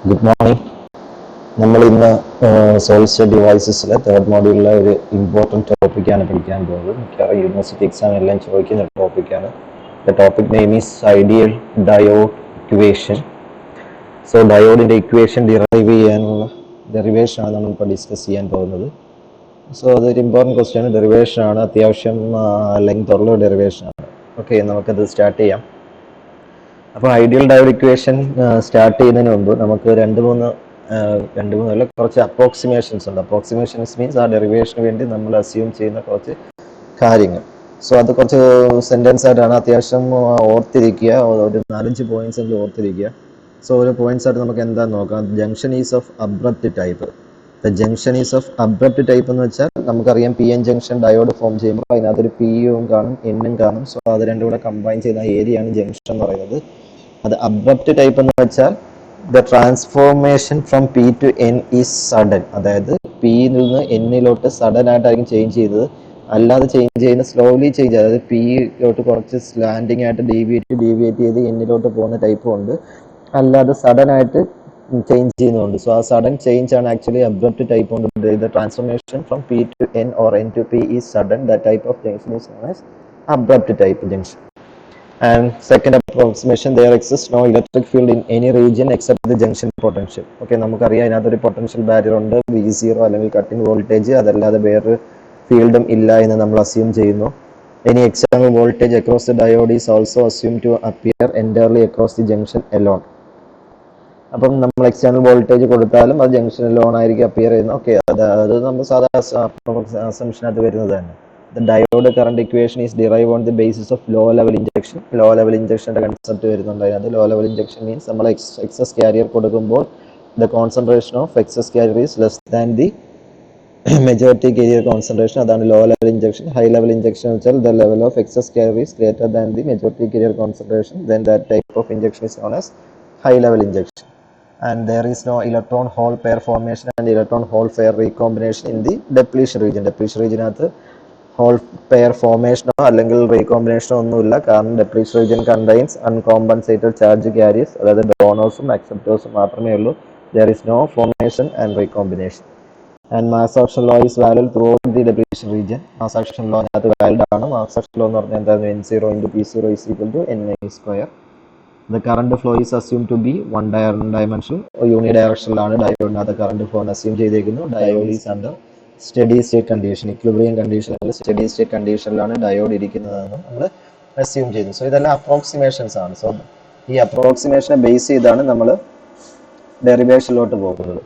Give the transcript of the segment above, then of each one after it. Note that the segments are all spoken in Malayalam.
Good morning. നമ്മൾ ഇന്ന് സോളിഡ് സ്റ്റേറ്റ് ഡിവൈസസിലെ തേർഡ് മോഡ്യൂളിലെ ഒരു ഇമ്പോർട്ടൻറ്റ് ടോപ്പിക്കാണ് പഠിക്കാൻ പോകുന്നത്. മിക്കവാറും യൂണിവേഴ്സിറ്റി എക്സാം എല്ലാം ചോദിക്കുന്ന ടോപ്പിക്കാണ്. The topic name is ideal diode equation. So ഡയോഡിൻ്റെ ഇക്വേഷൻ ഡിറൈവ് ചെയ്യാനുള്ള ഡെറിവേഷനാണ് നമ്മളിപ്പോൾ ഡിസ്കസ് ചെയ്യാൻ പോകുന്നത്. സോ അതൊരു ഇമ്പോർട്ടൻറ്റ് ക്വസ്റ്റ്യൻ. ഡെറിവേഷനാണ്, അത്യാവശ്യം ലെങ്ത് ഉള്ള ഡെറിവേഷനാണ്. ഓക്കെ, നമുക്കത് സ്റ്റാർട്ട് ചെയ്യാം. അപ്പോൾ ഐഡിയൽ ഡയോഡ് ഇക്വേഷൻ സ്റ്റാർട്ട് ചെയ്യുന്നതിന് മുമ്പ് നമുക്ക് രണ്ട് മൂന്നല്ല കുറച്ച് അപ്രോക്സിമേഷൻസ് ഉണ്ട്. അപ്രോക്സിമേഷൻസ് മീൻസ് ആ ഡെറിവേഷന് വേണ്ടി നമ്മൾ അസ്യൂം ചെയ്യുന്ന കുറച്ച് കാര്യങ്ങൾ. സോ അത് കുറച്ച് സെൻറ്റൻസ് ആയിട്ടാണ്, അത്യാവശ്യം ഓർത്തിരിക്കുക. ഒരു 4-5 പോയിന്റ്സ് എങ്കിലും ഓർത്തിരിക്കുക. സോ ഒരു പോയിന്റ്സ് ആയിട്ട് നമുക്ക് എന്താണെന്ന് നോക്കാം. Junction is of abrupt type. The junction is of abrupt type എന്ന് വെച്ചാൽ നമുക്കറിയാം P N junction diode form ചെയ്യുമ്പോൾ അതിനകത്തൊരു പി യും കാണും എന്നും കാണും. സോ അത് രണ്ടും കൂടെ കമ്പൈൻ ചെയ്യുന്ന ഏരിയയാണ് ജംഗ്ഷൻ എന്ന് പറയുന്നത്. അത് അബ്രപ്റ്റ് ടൈപ്പ് എന്ന് വെച്ചാൽ the transformation from P to N is sudden. അതായത് പിയിൽ നിന്ന് എന്നിലോട്ട് സഡൻ ആയിട്ടായിരിക്കും ചേഞ്ച് ചെയ്തത്. അല്ലാതെ ചേഞ്ച് ചെയ്യുന്ന സ്ലോലി ചേഞ്ച്, അതായത് പിയിലോട്ട് കുറച്ച് സ്ലാൻഡിങ് ആയിട്ട് ഡീവിയേറ്റ് ചെയ്ത് എന്നിലോട്ട് പോകുന്ന ടൈപ്പും ഉണ്ട്, അല്ലാതെ സഡൻ ആയിട്ട് ചേഞ്ച് ചെയ്യുന്നുണ്ട്. സോ ആ സഡൻ ചേഞ്ച് ആണ് ആക്ച്വലി അബ്രപ്റ്റ് ടൈപ്പ് കൊണ്ട്. The transformation from P to N or N to P is sudden. The type of junction is known as abrupt type junction. And second approximation, there exists no electric field in any region except the junction potential. Okay, നമുക്കറിയാം അതിനകത്തൊരു പൊട്ടൻഷ്യൽ ബാരിയർ ഉണ്ട്, V0 അല്ലെങ്കിൽ കട്ടിംഗ് വോൾട്ടേജ്. അതല്ലാതെ വേറൊരു ഫീൽഡും ഇല്ല എന്ന് നമ്മൾ അസ്യൂം ചെയ്യുന്നു. Any external voltage across the diode is also assumed to appear entirely across the junction alone. അപ്പം നമ്മൾ എക്സ്റ്റേണൽ വോൾട്ടേജ് കൊടുത്താലും അത് ജംഗ്ഷൻ അലോൺ ആയിരിക്കും അപ്പിയർ ചെയ്യുന്നത്. ഓക്കെ, അത് നമ്മൾ സാധാരണ അസംഷനകത്ത് വരുന്നത് തന്നെ. The diode current equation is derived on the basis of low level injection. Low level injection concept വരുന്നുണ്ട് അതിനകത്ത്. Low level injection means നമ്മൾ excess carrier കൊടുക്കുമ്പോൾ the concentration of excess carrier is less than the majority carrier concentration. അതാണ് low level injection. High level injection വെച്ചാൽ the level of excess carrier is greater than the majority carrier concentration. Then that type of injection is known as high level injection. And there is no electron hole pair formation and electron hole pair recombination in the depletion region. Depletion region അകത്ത് ഹോൾ പെയർ ഫോർമേഷനോ അല്ലെങ്കിൽ റീകോമ്പിനേഷനോ ഒന്നുമില്ല. കാരണം depletion region contains uncompensated charge carriers, അതായത് ഡോണേഴ്സും അക്സെപ്റ്റേഴ്സും മാത്രമേ ഉള്ളൂ. There is no formation and recombination. And mass action law is valid throughout the depletion region. Mass action law അതിനകത്ത് വാലിഡ് ആണ്. മാസ് ആക്ഷൻ ലോ എന്ന് പറഞ്ഞാൽ എന്തായിരുന്നു? N0 × P0 is equal to NI². The current flow is assumed to be one dimensional, unidirectional. ഡയോഡിനകത്ത് കറണ്ട് ഫ്ലോ അസ്യൂം ചെയ്തേക്കുന്നു. Diode is under steady state condition, equilibrium condition അല്ല സ്റ്റഡി സ്റ്റേറ്റ് കണ്ടീഷനിലാണ് ഡയോഡ് ഇരിക്കുന്നതെന്ന് നമ്മൾ അസ്യൂം ചെയ്യുന്നു. സോ ഇതെല്ലാം അപ്രോക്സിമേഷൻസ് ആണ്. സോ ഈ അപ്രോക്സിമേഷനെ ബേസ് ചെയ്താണ് നമ്മൾ ഡെറിവേഷനിലോട്ട് പോകുന്നത്.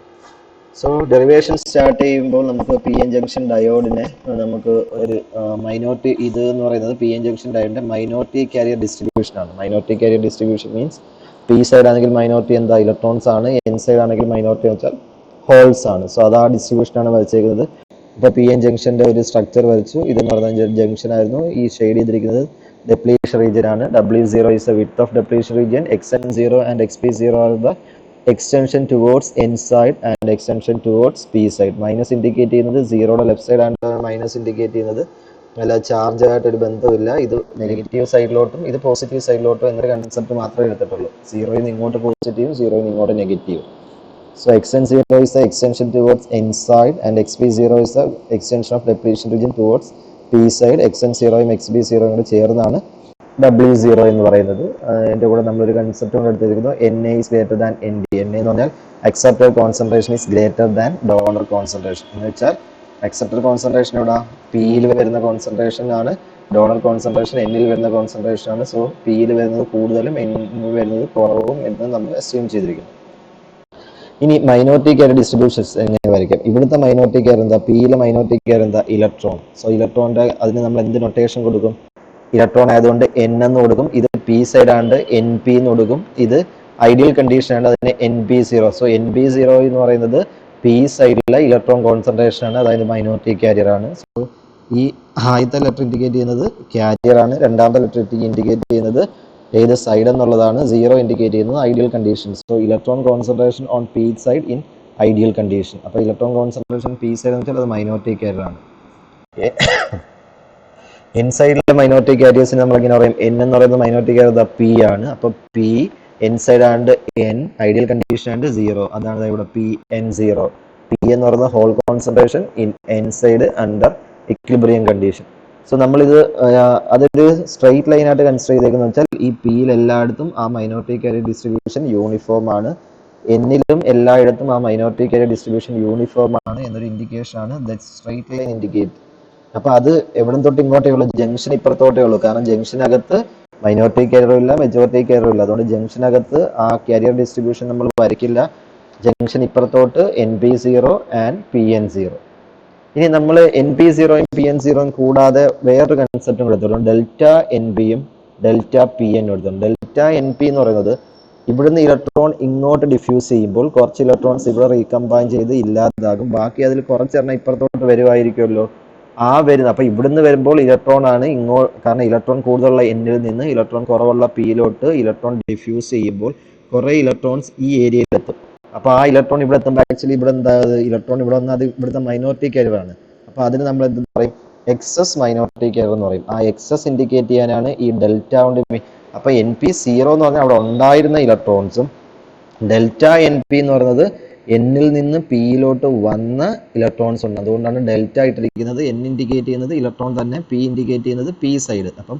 സോ ഡെറിവേഷൻ സ്റ്റാർട്ട് ചെയ്യുമ്പോൾ നമുക്ക് പി എൻ ജംഗ്ഷൻ ഡയോഡിനെ നമുക്ക് ഒരു മൈനോറിറ്റി, ഇത് എന്ന് പറയുന്നത് പി എൻ ജംഗ്ഷൻ ഡയോഡിന്റെ മൈനോറിറ്റി കാരിയർ ഡിസ്ട്രിബ്യൂഷൻ ആണ്. Minority carrier distribution means P side ആണെങ്കിൽ മൈനോറിറ്റി എന്താ? ഇലക്ട്രോൺസ് ആണ്. എൻ സൈഡ് ആണെങ്കിൽ മൈനോറിറ്റി എന്ന് വെച്ചാൽ ഹോൾസ് ആണ്. സോ അത് ആ ഡിസ്ട്രിബ്യൂഷനാണ് വരച്ചേക്കുന്നത്. ഇപ്പോൾ പി എൻ ജംഗ്ഷന്റെ ഒരു സ്ട്രക്ചർ വരച്ചു. ഇതെന്ന് പറഞ്ഞ ജംഗ്ഷൻ ആയിരുന്നു. ഈ ഷെയ്ഡ് ചെയ്തിരിക്കുന്നത് ഡെപ്ലീഷൻ റീജിയൻ ആണ്. W0 is the width of depletion region. Xn0 and Xp0 are the extension towards N side and extension towards P side. Minus indicate ചെയ്യുന്നത് സീറോയുടെ ലെഫ്റ്റ് സൈഡ് ആണ് മൈനസ് ഇൻഡിക്കേറ്റ് ചെയ്യുന്നത്. അല്ല ചാർജ് ആയിട്ടൊരു ബന്ധമില്ല. ഇത് നെഗറ്റീവ് സൈഡിലോട്ടും ഇത് പോസിറ്റീവ് സൈഡിലോട്ടും എന്നൊരു കൺസെപ്റ്റ് മാത്രമേ എടുത്തിട്ടുള്ളൂ. സീറോയിൽ നിന്ന് ഇങ്ങോട്ട് പോസിറ്റീവ്, സീറോയിൽ നിന്ന് ഇങ്ങോട്ട് negative. So Xn0 is the extension towards N side and Xp0 is the extension of depletion region towards P side. Xn0 ഉം Xp0 കൂടെ ചേർന്നാണ് W0 എന്ന് പറയുന്നത്. എൻ്റെ കൂടെ നമ്മളൊരു കൺസെപ്റ്റ് കൊണ്ട് എടുത്തിരിക്കുന്നു. Na is greater than Nd. Na എന്ന് പറഞ്ഞാൽ accepted concentration is greater than donor concentration. എന്ന് വെച്ചാൽ accepted concentration ഇവിടെ പിയിൽ വരുന്ന കോൺസെൻട്രേഷൻ ആണ്, ഡോണർ കോൺസെൻട്രേഷൻ എന്നിൽ വരുന്ന കോൺസെൻട്രേഷൻ ആണ്. സോ പിയിൽ വരുന്നത് കൂടുതലും എന്നിൽ വരുന്നത് കുറവും എന്ന് നമ്മൾ അസ്യൂം ചെയ്തിരിക്കുന്നു. ഇനി മൈനോറിറ്റി കെയർ ഡിസ്ട്രിബ്യൂഷൻസ് എങ്ങനെ വരയ്ക്കാം? ഇവിടുത്തെ മൈനോറിറ്റി കെയർ എന്താ? പിയിലെ മൈനോറിറ്റി കെയർ എന്താ? ഇലക്ട്രോൺ. സോ ഇലക്ട്രോണിന്റെ അതിന് നമ്മൾ എന്ത് നൊട്ടേഷൻ കൊടുക്കും? ഇലക്ട്രോൺ ആയതുകൊണ്ട് N എന്ന് കൊടുക്കും. ഇത് പി സൈഡ് ആണ്ട് NP എന്ന് കൊടുക്കും. ഇത് ഐഡിയൽ കണ്ടീഷൻ ആണ്, അതിന് NP0. സോ NP0 എന്ന് പറയുന്നത് പി സൈഡിലെ ഇലക്ട്രോൺ കോൺസെൻട്രേഷൻ ആണ്, അതായത് മൈനോറിറ്റി കാരിയർ ആണ്. സോ ഈ ആദ്യത്തെ ലെറ്റർ ഇൻഡിക്കേറ്റ് ചെയ്യുന്നത് കാരിയർ ആണ്. രണ്ടാമത്തെ ലെറ്റർ ഇൻഡിക്കേറ്റ് ചെയ്യുന്നത് ഏത് സൈഡ് എന്നുള്ളതാണ്. 0 ഇൻഡിക്കേറ്റ് ചെയ്യുന്നത് ideal condition. So electron concentration on P side in ideal condition. അപ്പോൾ ഇലക്ട്രോൺ കോൺസെൻട്രേഷൻ പി സൈഡ് എന്ന് വെച്ചാൽ അത് മൈനോറിറ്റി കാരിയർ ആണ്. എൻ സൈഡിലെ മൈനോറിറ്റി കാരിയേഴ്സിന് നമ്മൾ എങ്ങനെ പറയും? N എന്ന് പറയുന്നത് മൈനോറിറ്റി കാരിയർ പി ആണ്. അപ്പോൾ P N side and N, ideal condition and 0. അതാണ് ഇവിടെ Pn0. P എന്ന് പറയുന്ന hole concentration in N side under equilibrium condition. So നമ്മളിത് അതൊരു സ്ട്രെയിറ്റ് ലൈൻ ആയിട്ട് കൺസിഡർ ചെയ്തേക്കുന്നത് വെച്ചാൽ ഈ പിയിൽ എല്ലായിടത്തും ആ മൈനോറിറ്റി കാരിയർ ഡിസ്ട്രിബ്യൂഷൻ യൂണിഫോം ആണ്, എന്നിലും എല്ലായിടത്തും ആ മൈനോറിറ്റി കാരിയർ ഡിസ്ട്രിബ്യൂഷൻ യൂണിഫോം ആണ് എന്നൊരു ഇൻഡിക്കേഷൻ ആണ് ദാറ്റ് സ്ട്രെയിറ്റ് ലൈൻ ഇൻഡിക്കേറ്റ്. അപ്പൊ അത് എവിടെ തൊട്ട് ഇങ്ങോട്ടേ ഉള്ളൂ, ജംഗ്ഷൻ ഇപ്പുറത്തോട്ടേ ഉള്ളൂ. കാരണം ജംഗ്ഷനകത്ത് മൈനോറിറ്റി കാരിയറും ഇല്ല, മെജോറിറ്റി കാരിയറും ഇല്ല. അതുകൊണ്ട് ജംഗ്ഷനകത്ത് ആ കാരിയർ ഡിസ്ട്രിബ്യൂഷൻ നമ്മൾ വരയ്ക്കില്ല. Junction ഇപ്പുറത്തോട്ട് NP0 and PN0. ഇനി നമ്മൾ NP0യും PN0യും കൂടാതെ വേറൊരു കൺസെപ്റ്റും എടുത്തോളും, ഡെൽറ്റ NPയും ഡെൽറ്റ PN എടുത്തോളും. ഡെൽറ്റ NP എന്ന് പറയുന്നത് ഇവിടുന്ന് ഇലക്ട്രോൺ ഇങ്ങോട്ട് ഡിഫ്യൂസ് ചെയ്യുമ്പോൾ കുറച്ച് ഇലക്ട്രോൺസ് ഇവിടെ റീകമ്പൈൻ ചെയ്ത് ഇല്ലാതാകും, ബാക്കി അതിൽ കുറച്ചെണ്ണം ഇപ്പുറത്തോട്ട് വരുമായിരിക്കുമല്ലോ. ആ വരുന്നത് അപ്പൊ ഇവിടുന്ന് വരുമ്പോൾ ഇലക്ട്രോൺ ആണ് കാരണം ഇലക്ട്രോൺ കൂടുതലുള്ള എന്നിൽ നിന്ന് ഇലക്ട്രോൺ കുറവുള്ള പിയിലോട്ട് ഇലക്ട്രോൺ ഡിഫ്യൂസ് ചെയ്യുമ്പോൾ കുറെ ഇലക്ട്രോൺസ് ഈ ഏരിയയിലെത്തും. അപ്പൊ ആ ഇലക്ട്രോൺ ഇവിടെ എത്തുമ്പോൾ ആക്ച്വലി ഇവിടെ എന്താ ഇലക്ട്രോൺ ഇവിടെ വന്നാൽ അത് ഇവിടുത്തെ മൈനോറിറ്റി കാരിയറാണ്. അപ്പൊ അതിന് നമ്മൾ എന്ത് പറയും, എക്സസ് മൈനോറിറ്റി കാരിയർ എന്ന് പറയും. ആ എക്സസ് ഇൻഡിക്കേറ്റ് ചെയ്യാനാണ് ഈ ഡെൽറ്റ കൊണ്ട്. അപ്പൊ NP0 എന്ന് പറഞ്ഞാൽ അവിടെ ഉണ്ടായിരുന്ന ഇലക്ട്രോൺസും ഡെൽറ്റ NP എന്ന് പറയുന്നത് എന്നിൽ നിന്ന് പിയിലോട്ട് വന്ന ഇലക്ട്രോൺസ് ഉണ്ട്. അതുകൊണ്ടാണ് ഡെൽറ്റ ഇട്ടിരിക്കുന്നത്. N ഇൻഡിക്കേറ്റ് ചെയ്യുന്നത് ഇലക്ട്രോൺ തന്നെ, P ഇൻഡിക്കേറ്റ് ചെയ്യുന്നത് P സൈഡ്. അപ്പം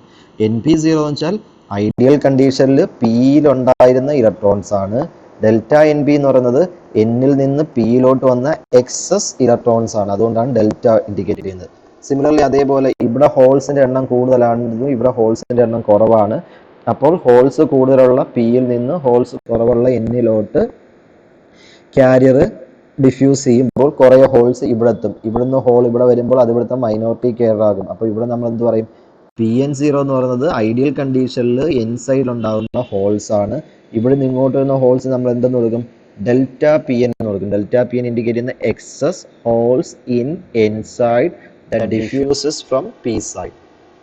NP0 എന്ന് വെച്ചാൽ ഐഡിയൽ കണ്ടീഷനിൽ പിയിലുണ്ടായിരുന്ന ഇലക്ട്രോൺസ് ആണ്. ഡെൽറ്റ NP എന്ന് പറയുന്നത് എന്നിൽ നിന്ന് പിയിലോട്ട് വന്ന എക്സസ് ഇലക്ട്രോൺസ് ആണ്. അതുകൊണ്ടാണ് ഡെൽറ്റ ഇൻഡിക്കേറ്റ് ചെയ്യുന്നത്. സിമിലർലി അതേപോലെ ഇവിടെ ഹോൾസിന്റെ എണ്ണം കൂടുതലാണെന്നും ഇവിടെ ഹോൾസിന്റെ എണ്ണം കുറവാണ്. അപ്പോൾ ഹോൾസ് കൂടുതലുള്ള പിയിൽ നിന്ന് ഹോൾസ് കുറവുള്ള എന്നിലോട്ട് കാരിയർ ഡിഫ്യൂസ് ചെയ്യുമ്പോൾ കുറേ ഹോൾസ് ഇവിടെ എത്തും. ഇവിടുന്ന് ഹോൾ ഇവിടെ വരുമ്പോൾ അത് ഇവിടുത്തെ മൈനോറിറ്റി കാരിയർ ആകും. അപ്പോൾ ഇവിടെ നമ്മൾ എന്ത് പറയും, PN0 എന്ന് പറയുന്നത് ഐഡിയൽ കണ്ടീഷനിൽ എൻ സൈഡിൽ ഉണ്ടാകുന്ന ഹോൾസ് ആണ്. ഇവിടെ നിന്ന് ഇങ്ങോട്ട് വരുന്ന ഹോൾസ് നമ്മൾ എന്തെന്ന് കൊടുക്കും, ഡെൽറ്റ PN എന്ന് കൊടുക്കും. ഡെൽറ്റ PN ഇൻഡിക്കേറ്റ് ചെയ്യുന്ന excess holes in N side that diffuses from P side.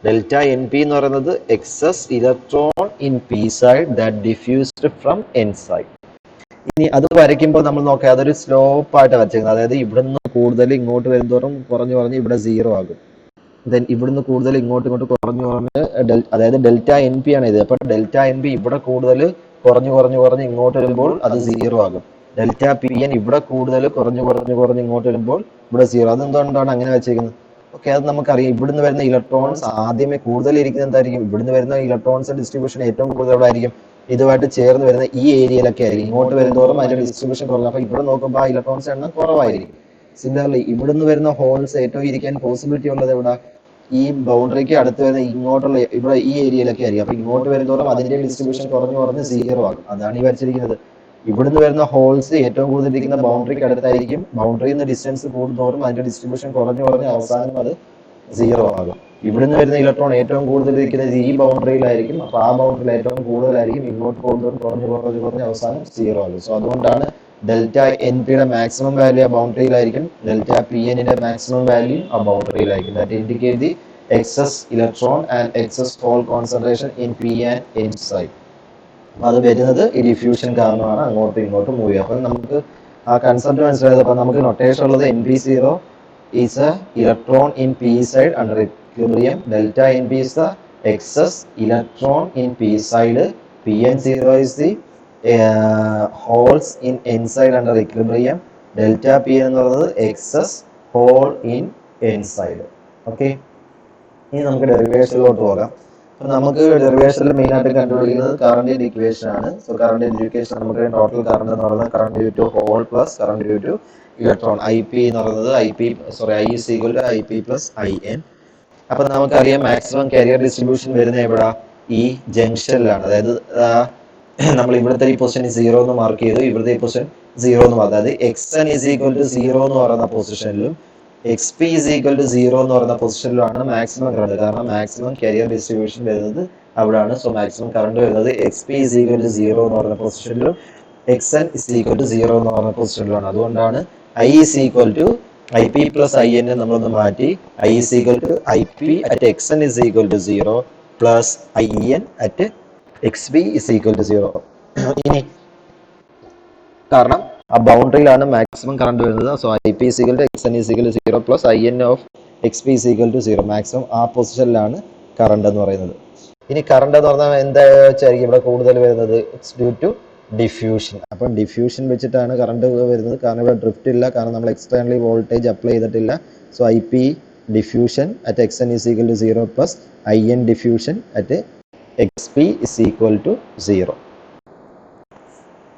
Delta NP എന്ന് പറയുന്നത് excess electron in P side that diffused from N side. ഇനി അത് വരയ്ക്കുമ്പോൾ നമ്മൾ നോക്കാം, അതൊരു സ്ലോപ്പ് ആയിട്ട് വരച്ചേക്കുന്നത്. അതായത് ഇവിടുന്ന് കൂടുതൽ ഇങ്ങോട്ട് വരുന്നതോറും കുറഞ്ഞു കുറഞ്ഞ് ഇവിടെ 0 ആകും. ദെൻ ഇവിടുന്ന് കൂടുതൽ ഇങ്ങോട്ട് കുറഞ്ഞു കുറഞ്ഞ് അതായത് ഡെൽറ്റ NP ആണ് ഇത്. അപ്പൊ ഡെൽറ്റ NP ഇവിടെ കൂടുതൽ കുറഞ്ഞ് ഇങ്ങോട്ട് വരുമ്പോൾ അത് 0 ആകും. ഡെൽറ്റ PN ഇവിടെ കൂടുതൽ കുറഞ്ഞ് ഇങ്ങോട്ട് വരുമ്പോൾ ഇവിടെ 0. അതെന്തുകൊണ്ടാണ് അങ്ങനെ വെച്ചേക്കുന്നത്? ഓക്കെ, അത് നമുക്കറിയാം. ഇവിടുന്ന് വരുന്ന ഇലക്ട്രോൺസ് ആദ്യമേ കൂടുതൽ ഇരിക്കുന്നത് എന്തായിരിക്കും, ഇവിടുന്ന് വരുന്ന ഇലക്ട്രോൺസ് ഡിസ്ട്രിബ്യൂഷൻ ഏറ്റവും കൂടുതൽ എവിടെ ആയിരിക്കും, ഇതുമായിട്ട് ചേർന്ന് വരുന്ന ഈ ഏരിയയിലൊക്കെ ആയിരിക്കും. ഇങ്ങോട്ട് വരുന്നതോറും അതിന്റെ ഡിസ്ട്രിബ്യൂഷൻ കുറഞ്ഞു. അപ്പൊ ഇവിടെ നോക്കുമ്പോൾ ആ ഇലക്ട്രോൺസ് എണ്ണം കുറവായിരിക്കും. സിമിലർലി ഇവിടുന്ന് വരുന്ന ഹോൾസ് ഏറ്റവും ഇരിക്കാൻ പോസിബിലിറ്റി ഉള്ളത് എവിടെ, ഈ ബൗണ്ടറിക്ക് അടുത്ത് വരുന്ന ഇങ്ങോട്ടുള്ള ഇവിടെ ഈ ഏരിയയിലൊക്കെ ആയിരിക്കും. അപ്പൊ ഇങ്ങോട്ട് വരുന്നതോറും അതിന്റെ ഡിസ്ട്രിബ്യൂഷൻ കുറഞ്ഞ് 0 ആകും. അതാണ് ഈ വരച്ചിരിക്കുന്നത്. ഇവിടുന്ന് വരുന്ന ഹോൾസ് ഏറ്റവും കൂടുതൽ ഇരിക്കുന്ന ബൗണ്ടറിക്ക് അടുത്തായിരിക്കും. ബൗണ്ടറിയിൽ നിന്ന് ഡിസ്റ്റൻസ് കൂടുന്നതോറും അതിന്റെ ഡിസ്ട്രിബ്യൂഷൻ കുറഞ്ഞ് അവസാനം അത് 0 ആകും. ഇവിടുന്ന് വരുന്ന ഇലക്ട്രോൺ ഏറ്റവും കൂടുതൽ ഇരിക്കുന്നത് ഈ ബൗണ്ടറിയിലായിരിക്കും. അപ്പൊ ആ ബൗണ്ടറിയിൽ ഏറ്റവും കൂടുതലായിരിക്കും. ഇങ്ങോട്ട് പോകുന്നതോറും കുറഞ്ഞ് അവസാനം 0 ആകും. സോ അതുകൊണ്ടാണ് ഡെൽറ്റ NPയുടെ മാക്സിമം വാല്യൂ ആ ബൗണ്ടറിയിലായിരിക്കും, ഡെൽറ്റ PNന്റെ മാക്സിമം വാല്യൂ ആ ബൗണ്ടറിയിലായിരിക്കും. That indicate the excess electron and excess hole concentration in P and N side. അത് വരുന്നത് ഈ ഡിഫ്യൂഷൻ കാരണമാണ് അങ്ങോട്ടും ഇങ്ങോട്ടും മൂവ് ചെയ്യുക. അപ്പം നമുക്ക് ആ കൺസെപ്റ്റ് മനസ്സിലായത്. അപ്പം നമുക്ക് നൊട്ടേഷൻ ഉള്ളത് NP0 is A electron in P side under equilibrium. Delta NP is the excess electron in P side. PN0 is the holes in N side under equilibrium. Delta PN എന്ന് പറയുന്നത് excess hole in N side. Okay, ഇനി നമുക്ക് ഡെറിവേഷനിലോട്ട് പോകാം. അപ്പൊ നമുക്ക് ഡെറിവേഷനിൽ മെയിൻ ആയിട്ട് കണ്ടുപിടിക്കുന്നത് കറന്റ് ഇക്വേഷൻ ആണ്. സോ കറന്റ് ഇക്വേഷൻ നമുക്ക് ടോട്ടൽ കറന്റ് എന്ന് പറയുന്നത് current due to hole plus current due to electron. IP എന്ന് പറയുന്നത് I is equal to IP plus IN. അപ്പൊ നമുക്കറിയാം മാക്സിമം കാരിയർ ഡിസ്ട്രിബ്യൂഷൻ വരുന്ന എവിടെ, ഈ ജംഗ്ഷനിലാണ്. അതായത് നമ്മൾ ഇവിടുത്തെ ഈ പൊസിഷൻ 0 എന്ന് മാർക്ക് ചെയ്തു, ഇവിടുത്തെ ഈ പൊസിഷൻ 0 എന്ന് മാർക്ക്. അതായത് XN is equal to 0 എന്ന് പറയുന്ന പൊസിഷനിലും XP is equal to 0 എന്ന് പറയുന്ന പൊസിഷനിലാണ് മാക്സിമം കറണ്ട്. കാരണം മാക്സിമം കാരിയർ ഡിസ്ട്രിബ്യൂഷൻ വരുന്നത് അവിടെയാണ്. സോ മാക്സിമം കറണ്ട് വരുന്നത് XP is equal to 0 എന്ന് പറയുന്ന പൊസിഷനിലും XN is equal to 0 എന്ന് പറയുന്ന പൊസിഷനിലാണ്. അതുകൊണ്ടാണ് I is equal to IP plus IN നമ്മളൊന്ന് മാറ്റി, I is equal to IP at XN is equal to 0 plus IN at XP is equal to 0. ഇനി കാരണം ആ ബൗണ്ടറിയിലാണ് മാക്സിമം കറണ്ട് വരുന്നത്. So IP is equal to XN is equal to 0 plus IN of XP is equal to 0. Maximum ആ പൊസിഷനിലാണ് കറണ്ട് എന്ന് പറയുന്നത്. ഇനി കറണ്ട് എന്ന് പറഞ്ഞാൽ എന്താ വെച്ചായിരിക്കും ഇവിടെ കൂടുതൽ വരുന്നത്? It's due to diffusion. അപ്പം ഡിഫ്യൂഷൻ വെച്ചിട്ടാണ് കറണ്ട് വരുന്നത്. കാരണം ഇവിടെ ഡ്രിഫ്റ്റ് ഇല്ല, കാരണം നമ്മൾ എക്സ്റ്റേണലി വോൾട്ടേജ് അപ്ലൈ ചെയ്തിട്ടില്ല. So I P diffusion at X N is equal to 0 plus I N diffusion at X P is equal to 0.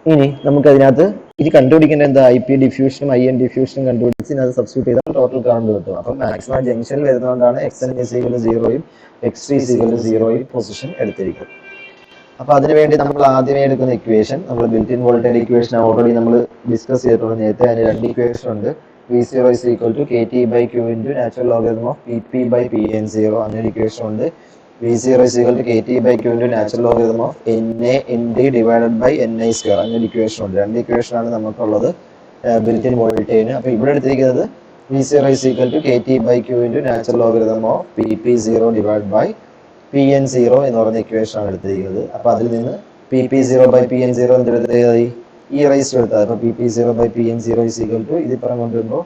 ഇനി നമുക്കതിനകത്ത് ഇത് കണ്ടുപിടിക്കേണ്ട എന്താ? ഐ പി ഡിഫ്യൂഷനും ഐ എൻ ഡിഫ്യൂഷനും കണ്ടുപിടിച്ച് അത് സബ്സ്റ്റിറ്റ്യൂട്ട് ചെയ്താൽ ടോട്ടൽ കറണ്ട് കിട്ടും. അപ്പം മാക്സിമം ജംഗ്ഷനിൽ വരുന്നതുകൊണ്ടാണ് X N is equal to 0യും X T is equal to 0യും പൊസിഷൻ എടുത്തിരിക്കുന്നത്. അപ്പൊ അതിനുവേണ്ടി നമ്മൾ ആദ്യമേ എടുക്കുന്ന ഇക്വേഷൻ, നമ്മൾ built in voltage equation already നമ്മൾ ഡിസ്കസ് ചെയ്തിട്ടുണ്ട് നേരത്തെ. അതിന് രണ്ട് ഇക്വേഷൻ ഉണ്ട്. V0 is equal to KT by Q into natural logarithm of PP by PN0 അങ്ങനെ ഇക്വേഷൻ ഉണ്ട്. V0 is equal to KT by Q into natural logarithm of NA ND divided by NI square അങ്ങനെ ഇക്വേഷൻ ഉണ്ട്. രണ്ട് ഇക്വേഷൻ ആണ് നമുക്കുള്ളത് ബിൽറ്റ് ഇൻ വോൾട്ടേജിന്. അപ്പൊ ഇവിടെ എടുത്തിരിക്കുന്നത് V0 is equal to KT by Q into natural logarithm of PP0 divided by PN0 എന്ന് പറയുന്ന ഇക്വേഷൻ ആണ് എടുത്തിരിക്കുന്നത്. അപ്പൊ അതിൽ നിന്ന് PP0 by PN0 എന്തെടുത്തായി? E rice എടുത്താൽ. അപ്പൊ PP0 by PN0 is equal to ഇത് ഇപ്പുറം കൊണ്ടുവരുമ്പോൾ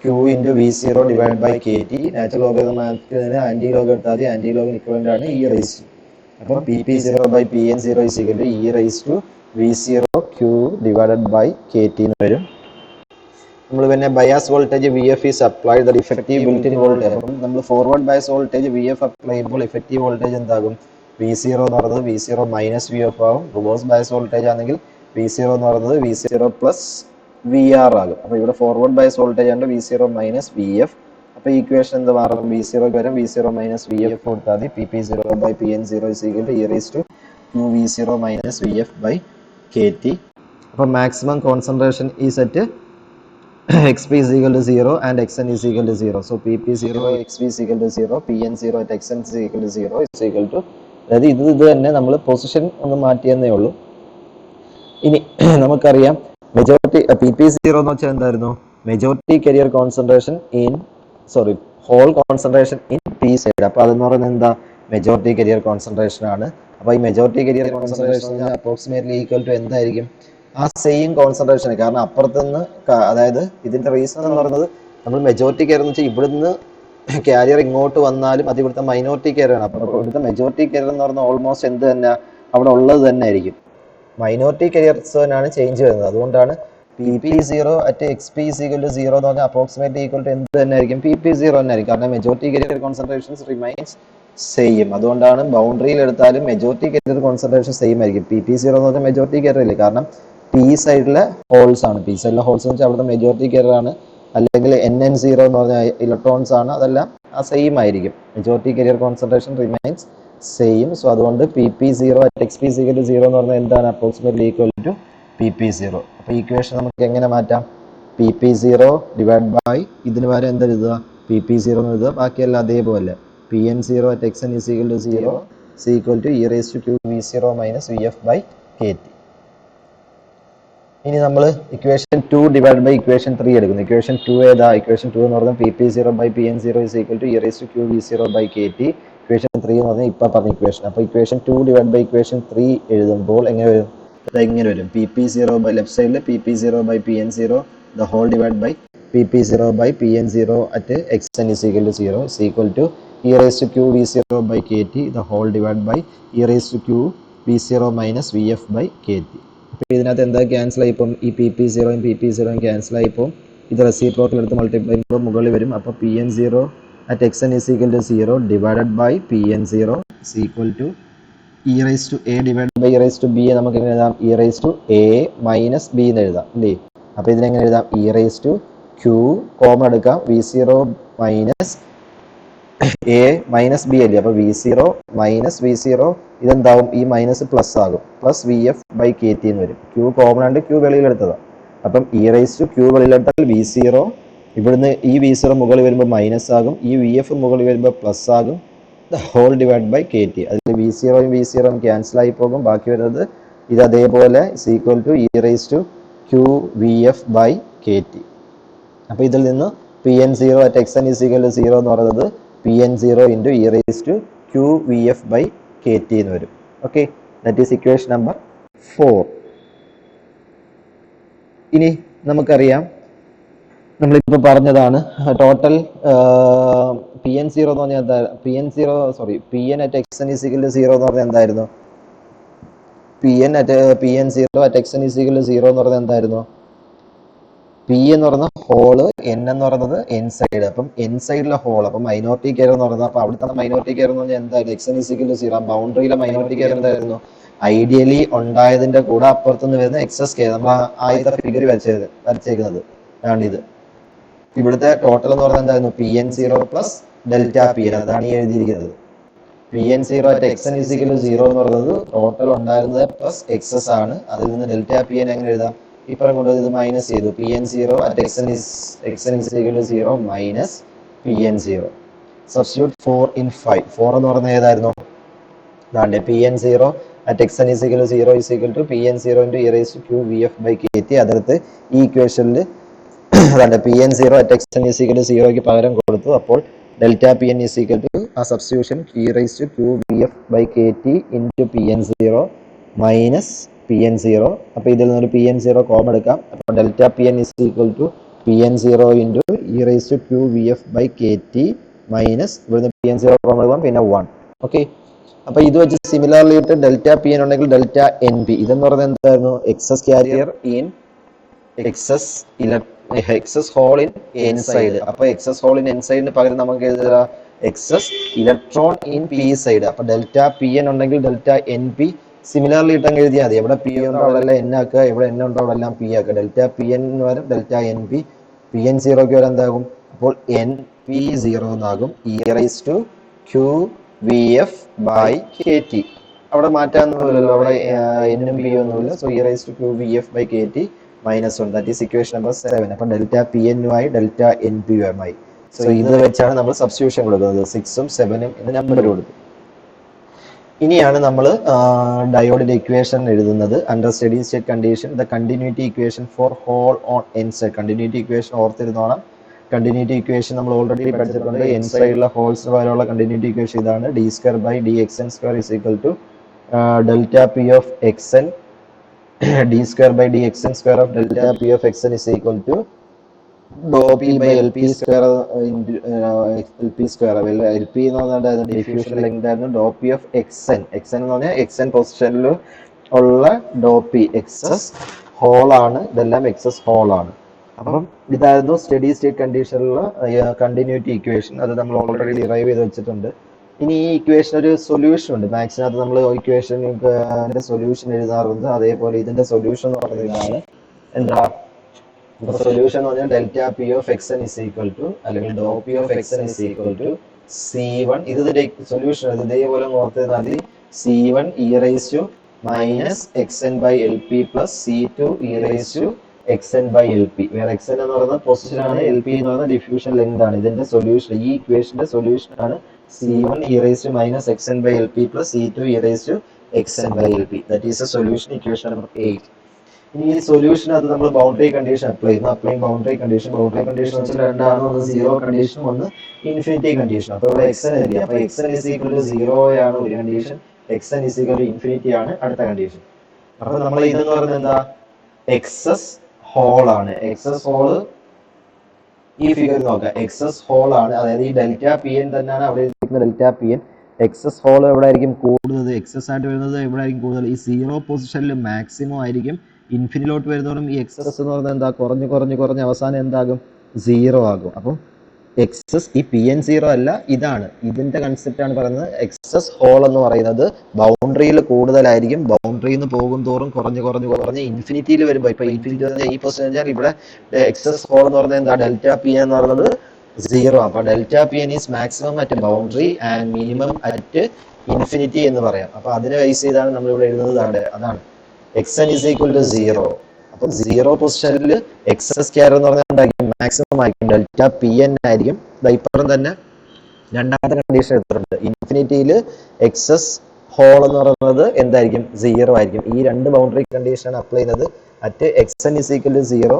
Q into V0 divided by KT. Natural logarithm anti log എടുത്താൽ ആന്റി ലോഗിന് ഇക്വലന്റ് ആണ് ഇ റൈസ്. അപ്പം PP0 by PN0 is equal to e raise to V0 Q divided by KT എന്ന് വരും. നമ്മൾ പിന്നെ bias voltage V F is applied the effective built in voltage. അപ്പം നമ്മൾ forward bias voltage V F apply ചെയ്യുമ്പോൾ ഇഫക്റ്റീവ് വോൾട്ടേജ് എന്താകും? V0 എന്ന് പറയുന്നത് V0 മൈനസ് വി എഫ് ആകും. റിവേഴ്സ് ബയസ് വോൾട്ടേജ് ആണെങ്കിൽ V0 എന്ന് പറയുന്നത് V0 പ്ലസ് വി ആർ ആകും. അപ്പോൾ ഇവിടെ ഫോർവേഡ് ബയസ് വോൾട്ടേജ് ആണ് V0 മൈനസ് വി എഫ്. അപ്പോൾ ഈക്വേഷൻ എന്ത് മാറും? V0 വരും V0 മൈനസ് വി എഫ് കൊടുത്താൽ മതി. PP0 by PN0 is equal to e raised to QV0 minus VF by KT. അപ്പോൾ maximum concentration is at xp is equal to 0 and xn is equal to 0. So pp0 xp is equal to 0, pn0 at xn is equal to 0 is equal to, അതായത് ഇത് തന്നെ നമ്മൾ പൊസിഷൻ ഒന്ന് മാറ്റിയെന്നേ ഉള്ളൂ. ഇനി നമുക്കറിയാം മെജോറിറ്റി PP0 എന്ന് വെച്ചാൽ എന്തായിരുന്നു? Majority carrier concentration in hole concentration in P side. അപ്പോൾ അതെന്ന് പറയുന്നത് എന്താ? മെജോറിറ്റി കരിയർ കോൺസെൻട്രേഷൻ ആണ്. അപ്പോൾ ഈ majority carrier concentration approximately equal to എന്തായിരിക്കും? ആ സെയിം കോൺസെൻട്രേഷൻ. കാരണം അപ്പുറത്തുനിന്ന്, അതായത് ഇതിന്റെ റീസൺ എന്ന് പറയുന്നത് നമ്മൾ മെജോറിറ്റി കെയർ എന്ന് വെച്ചാൽ ഇവിടുന്ന് കാരിയർ ഇങ്ങോട്ട് വന്നാലും അത് ഇവിടുത്തെ മൈനോറിറ്റി കെയർ ആണ്. അപ്പോൾ ഇവിടുത്തെ മെജോറിറ്റി കെയർ എന്ന് പറഞ്ഞാൽ ഓൾമോസ്റ്റ് എന്ത് തന്നെ അവിടെ ഉള്ളത് തന്നെ ആയിരിക്കും. മൈനോറിറ്റി കരിയർസ് തന്നെയാണ് ചേഞ്ച് വരുന്നത്. അതുകൊണ്ടാണ് PP0 at XP is equal to 0 എന്ന് പറഞ്ഞാൽ അപ്രോക്സിമേറ്റ്ലി ഈക്വൽ ടു എന്ത് തന്നെ ആയിരിക്കും? PP0 തന്നെ ആയിരിക്കും. കാരണം majority career concentrations remains same. അതുകൊണ്ടാണ് ബൗണ്ടറിയിൽ എടുത്താലും മെജോറിറ്റി കരിയർ കോൺസെൻട്രേഷൻ സെയിം ആയിരിക്കും. PP0 എന്ന് പറഞ്ഞാൽ മെജോറിറ്റി കരിയർ ഇല്ലേ? കാരണം പി സൈഡിലെ ഹോൾസ് ആണ്. പി സൈഡിലെ ഹോൾസ് എന്ന് വെച്ചാൽ അവിടുത്തെ മെജോറിറ്റി കരിയർ ആണ്. അല്ലെങ്കിൽ NN0 എന്ന് പറഞ്ഞാൽ ഇലക്ട്രോൺസ് ആണ്. അതെല്ലാം ആ സെയിം ആയിരിക്കും. Majority carrier concentration remains same. So അതുകൊണ്ട് PP0 at XP is equal to 0 എന്ന് പറഞ്ഞാൽ എന്താണ്? Approximately equal to PP0. അപ്പോൾ ഈക്വേഷൻ നമുക്ക് എങ്ങനെ മാറ്റാം? PP0 ഡിവൈഡ് ബൈ ഇതിന് പകരം എന്തെഴുതുക? PP0 എന്ന് എഴുതുക. ബാക്കിയെല്ലാം അതേപോലെ. PN0 at xn is equal to 0 is equal to e raised to QV0 minus VF by KT. ഇനി നമ്മൾ ഇക്വേഷൻ 2 ഡിവൈഡ് ബൈ ഇക്വേഷൻ 3 എടുക്കുന്നു. ഇക്വേഷൻ 2 ഏതാ? ഇക്വേഷൻ 2 എന്ന് പറഞ്ഞാൽ PP0 by PN0 is equal to e raised to QV0 by KT. Equation 3 എന്ന് പറഞ്ഞാൽ ഇപ്പം പറഞ്ഞ ഇക്വേഷൻ. അപ്പോൾ ഇക്വേഷൻ 2 ഡിവൈഡ് ബൈ ഇക്വേഷൻ 3 എഴുതുമ്പോൾ എങ്ങനെ വരും? ഇങ്ങനെ വരും. PP0 ബൈ ലെഫ്റ്റ് സൈഡിൽ PP0 by PN0 the whole divided by PP0 by PN0 at xn is equal to 0 is equal to e raised to QV0 by KT the whole divided by e raised to QV0 minus VF by KT. അപ്പോൾ ഇതിനകത്ത് എന്താ ക്യാൻസൽ ആയിപ്പോൾ? ഈ PP0യും PP0യും ക്യാൻസൽ ആയിപ്പോൾ ഇത് റെസിപ്രോക്കൽ എടുത്ത് മൾട്ടിപ്ലൈ ചെയ്യുമ്പോൾ മുകളിൽ വരും. അപ്പോൾ PN0 at xn is equal to 0 divided by PN0 is equal to e raised to a divided by e raised to b. നമുക്ക് എങ്ങനെ എഴുതാം? e raised to a minus b എന്ന് എഴുതാം അല്ലേ? അപ്പോൾ ഇതിനെങ്ങനെ എഴുതാം? e raised to q common എടുക്കാം. V0 minus a minus B അല്ലേ? അപ്പോൾ V0 മൈനസ് V0 ഇതെന്താവും? ഈ മൈനസ് പ്ലസ് ആകും. പ്ലസ് VF by KT എന്ന് വരും. q കോമൺ ആണ്ട് q വെളിയിലെടുത്തതാണ്. അപ്പം e raised to q വെളിയിലെടുത്താൽ V0 ഇവിടുന്ന് ഈ V0 മുകളിൽ വരുമ്പോൾ മൈനസ് ആകും. ഈ VF മുകളിൽ വരുമ്പോൾ പ്ലസ് ആകും. the whole divided by KT. അതിൽ V0യും V0യും ക്യാൻസൽ ആയി പോകും. ബാക്കി വരുന്നത് ഇത് അതേപോലെ is equal to e raised to QVF by KT. അപ്പോൾ ഇതിൽ നിന്ന് PN0 at xn is equal to 0 എന്ന് പറയുന്നത് PN0 into e raised to QVF by KT എന്ന് വരും. Okay, that is equation number 4. ഇനി നമുക്കറിയാം നമ്മളിപ്പോൾ പറഞ്ഞതാണ് ടോട്ടൽ പി എൻ സീറോ എന്ന് പറഞ്ഞാൽ എന്താ, P N at X N is equal zero എന്ന് പറഞ്ഞാൽ എന്തായിരുന്നു, P N zero at X N is equal zero എന്ന് പറഞ്ഞാൽ എന്തായിരുന്നു, പി എന്ന് പറയുന്നത് ഹോള്, എൻ എന്ന് പറയുന്നത് എൻ സൈഡ്. അപ്പം എൻ സൈഡിലെ ഹോൾ, അപ്പം മൈനോറിറ്റി കെയർ എന്ന് പറയുന്നത്, അപ്പൊ അവിടുത്തെ മൈനോറിറ്റി കെയർ എന്ന് പറഞ്ഞാൽ എന്തായിരുന്നു, എക്സ് എൻ ഇസിക്കൽ സീറോ. ബൗണ്ടറിയിലെ മൈനോറിറ്റി കെയർ എന്തായിരുന്നു, ഐഡിയലി ഉണ്ടായതിന്റെ കൂടെ അപ്പുറത്തുനിന്ന് വരുന്ന എക്സസ് കെയർ. നമ്മൾ ആദ്യത്തെ ഫിഗർ വരച്ചേക്കുന്നത് ആണ് ഇത്. ഇവിടുത്തെ ടോട്ടൽ എന്ന് പറയുന്നത് എന്തായിരുന്നു, P N zero plus delta P N. അതാണ് ഈ എഴുതിയിരിക്കുന്നത്. P N zero at X N is equal zero എന്ന് പറയുന്നത് ടോട്ടൽ ഉണ്ടായിരുന്നത് പ്ലസ് എക്സസ് ആണ്. അതിൽ നിന്ന് ഡെൽറ്റ പി എൻ എങ്ങനെ എഴുതാം, ഇപ്പുറം കൊണ്ട് ഇത് മൈനസ് ചെയ്തു. P N zero at X N is equal zero minus P N zero. Substitute 4 in 5. 4 എന്ന് പറയുന്നത് ഏതായിരുന്നു, അതാണ്ട് P N zero at X N is equal zero is equal to P N zero into e raise to Q V F by K T. അതിനകത്ത് ഈ ഇക്വേഷനിൽ അതാണ്ട് P N zero at X N is equal സീറോയ്ക്ക് പകരം കൊടുത്തു. അപ്പോൾ delta P N is equal to ആ substitution E raise to Q V F by K T into P N zero minus P N zero. അപ്പോൾ ഇതിൽ നിന്നൊരു പി എൻ സീറോ കോമൺ എടുക്കാം. അപ്പോൾ delta P N is equal to P N zero into e raise to Q V F by K T minus ഇവിടുന്ന് പി എൻ സീറോ കോമൺ എടുക്കാം, പിന്നെ 1. ഓക്കെ, അപ്പൊ ഇത് വെച്ച് സിമിലർലി ഇട്ട് ഡെൽറ്റ പി എൻ ഉണ്ടെങ്കിൽ ഡെൽറ്റ എൻ പി. ഇതെന്ന് പറയുന്നത് എന്തായിരുന്നു, excess carrier in excess hole in N side. അപ്പൊ എക്സസ് ഹോൾ ഇൻ എൻ സൈഡിന് പകരം നമുക്ക് എഴുതുക excess electron in P side. അപ്പൊ ഡെൽറ്റ പി എൻ ഉണ്ടെങ്കിൽ ഡെൽറ്റ എൻ പി സിമിലർലി ഇട്ടങ്ങ് എഴുതിയാൽ മതി. എവിടെ പി ഉണ്ടോ അവിടെ എല്ലാം എൻ ആക്കുക, എവിടെ എൻ ഉണ്ടോ അവിടെ എല്ലാം പി ആക്കുക. ഡെൽറ്റ പി എൻ വരും delta N P. P N സീറോയ്ക്ക് വരെ എന്താകും, അപ്പോൾ എൻ പി സീറോ എന്നാകും. E raise to Q V F by K T. അവിടെ മാറ്റാനൊന്നുമില്ലല്ലോ, അവിടെ എന്നും പി ഒന്നുമില്ല. So e raise to Q V F by K T -1. That is equation number 7. അപ്പം ഡെൽറ്റ പി എന്നുമായി ഡെൽറ്റ എൻ പി യുമായി. സോ ഇത് വെച്ചാണ് നമ്മൾ സബ്സ്റ്റിറ്റ്യൂഷൻ കൊടുക്കുന്നത്. 6ഉം 7ഉം എന്ന് നമ്പർ കൊടുത്തു. ഇനിയാണ് നമ്മൾ ഡയോഡിന്റെ ഇക്വേഷൻ എഴുതുന്നത്. Under steady state condition the continuity equation for hole on N side. Continuity equation ഓർത്തിരുന്നോണം. കണ്ടിന്യൂറ്റി ഇക്വേഷൻ നമ്മൾ ഓൾറെഡി പഠിച്ചിട്ടുണ്ട്. എൻ സൈഡിലുള്ള ഹോൾസ് വരെയുള്ള കണ്ടിന്യൂറ്റി ഇക്വേഷൻ ഇതാണ്. D square by D x n square is equal to delta P of x n d square by dxn square of delta p of xn is equal to dou p by lp square into lp square. lp എന്ന് പറഞ്ഞാൽ ഡിഫ്യൂഷൻ ലെങ്ത് ആയിരുന്നു. dou p of xn എന്ന് പറഞ്ഞാൽ xn പൊസിഷനിൽ ഉള്ള dou p എക്സസ് ഹോൾ ആണ്. ഇതെല്ലാം എക്സസ് ഹോൾ ആണ്. അപ്പം ഇതായിരുന്നു സ്റ്റഡി സ്റ്റേറ്റ് കണ്ടീഷനിലുള്ള കണ്ടിന്യൂറ്റി ഇക്വേഷൻ. അത് നമ്മൾ ഓൾറെഡി ഡിറൈവ് ചെയ്ത് വെച്ചിട്ടുണ്ട്. ഇനി ഈ ഇക്വേഷൻ ഒരു സൊല്യൂഷൻ ഉണ്ട്. മാത്സിനകത്ത് നമ്മൾ ഇക്വേഷൻ്റെ സൊല്യൂഷൻ എഴുതാറുണ്ട്. അതേപോലെ ഇതിന്റെ സൊല്യൂഷൻ എന്ന് പറയുന്നതാണ് എന്താ, സൊല്യൂഷൻ എന്ന് പറഞ്ഞാൽ delta P of x N is equal to അല്ലെങ്കിൽ ഡോ P of x N is equal to C1. ഇതിന്റെ സൊല്യൂഷൻ ഇതേപോലെ ഓർത്തിരുന്നാൽ മതി. C1 e raise to minus x N by L P plus C2 e raise to x N by L P. വേറെ എക്സ് എൻ എന്ന് പറയുന്നത് പൊസിഷൻ ആണ്, എൽ പി എന്ന് പറയുന്നത് ഡിഫ്യൂഷൻ ലെങ്ത് ആണ്. ഇതിന്റെ സൊല്യൂഷൻ, ഈ ഇക്വേഷന്റെ സൊല്യൂഷൻ ആണ് C1 e raised to minus xn by LP plus C2 e raised to xn by LP. That is the solution, equation number 8. ഇനി ഈ സൊല്യൂഷൻ അത് നമ്മൾ ബൗണ്ടറി കണ്ടീഷൻ അപ്ലൈ ചെയ്യുന്നു. അപ്ലൈങ് ബൗണ്ടറി കണ്ടീഷൻ വെച്ചാൽ രണ്ടാണ്. ഒന്ന് സീറോ കണ്ടീഷൻ, ഒന്ന് ഇൻഫിനിറ്റി കണ്ടീഷൻ. അപ്പോൾ ഇവിടെ xn എഴുതി. അപ്പോൾ xn is equal to 0 ആണ് ഒരു condition, xn is equal to infinity ആണ് അടുത്ത കണ്ടീഷൻ. അപ്പോൾ നമ്മൾ ഇതെന്ന് പറയുന്നത് എന്താ, എക്സസ് ഹോൾ ആണ്. എക്സസ് ഹോള് ഈ ഫിഗർ നോക്കാം. എക്സസ് ഹോൾ ആണ്, അതായത് ഈ ഡെൽറ്റ പി എൻ തന്നെയാണ് അവിടെ ഇരിക്കുന്ന delta P N. Excess hole എവിടെ ആയിരിക്കും കൂടുതൽ, എക്സസ് ആയിട്ട് വരുന്നത് എവിടെ ആയിരിക്കും കൂടുതൽ, ഈ സീറോ പൊസിഷനിൽ മാക്സിമം ആയിരിക്കും. ഇൻഫിനിലോട്ട് വരുന്നതോറും ഈ എക്സസ് എന്ന് പറയുന്നത് എന്താ, കുറഞ്ഞ് അവസാനം എന്താകും, സീറോ ആകും. അപ്പം എക്സസ് ഈ പി എൻ സീറോ അല്ല, ഇതാണ് ഇതിന്റെ കൺസെപ്റ്റ് ആണ് പറയുന്നത്. എക്സസ് ഹോൾ എന്ന് പറയുന്നത് ബൗണ്ടറിയിൽ കൂടുതലായിരിക്കും. ബൗണ്ടറിയിൽ നിന്ന് പോകും തോറും കുറഞ്ഞ് ഇൻഫിനിറ്റിയിൽ വരുമ്പോൾ, ഇപ്പൊ ഇൻഫിനിറ്റി ഈ പൊസിഷൻ ഇവിടെ എക്സസ് ഹോൾ എന്ന് പറയുന്നത് എന്താ, ഡെൽറ്റ പി എന്ന് പറയുന്നത് സീറോ. അപ്പൊ delta P N is maximum at boundary and minimum at infinity എന്ന് പറയാം. അപ്പൊ അതിനെ ബേസ് ചെയ്താണ് നമ്മൾ ഇവിടെ എഴുതുന്നത്. അതാണ് x N is equal to 0. അപ്പൊ സീറോ പൊസിഷനിൽ എക്സസ് കെയർ എന്ന് പറഞ്ഞാൽ മാക്സിമം ആയിരിക്കും, ഡെൽറ്റ പി എൻ ആയിരിക്കും. ഇപ്പുറം തന്നെ രണ്ടാമത്തെ കണ്ടീഷൻ എടുത്തിട്ടുണ്ട്. ഇൻഫിനിറ്റിയിൽ എക്സസ് ഹോൾ എന്ന് പറയുന്നത് എന്തായിരിക്കും, 0 ആയിരിക്കും. ഈ രണ്ട് ബൗണ്ടറി കണ്ടീഷൻ അപ്ലൈ ചെയ്യുന്നത്. At X N is equal to 0,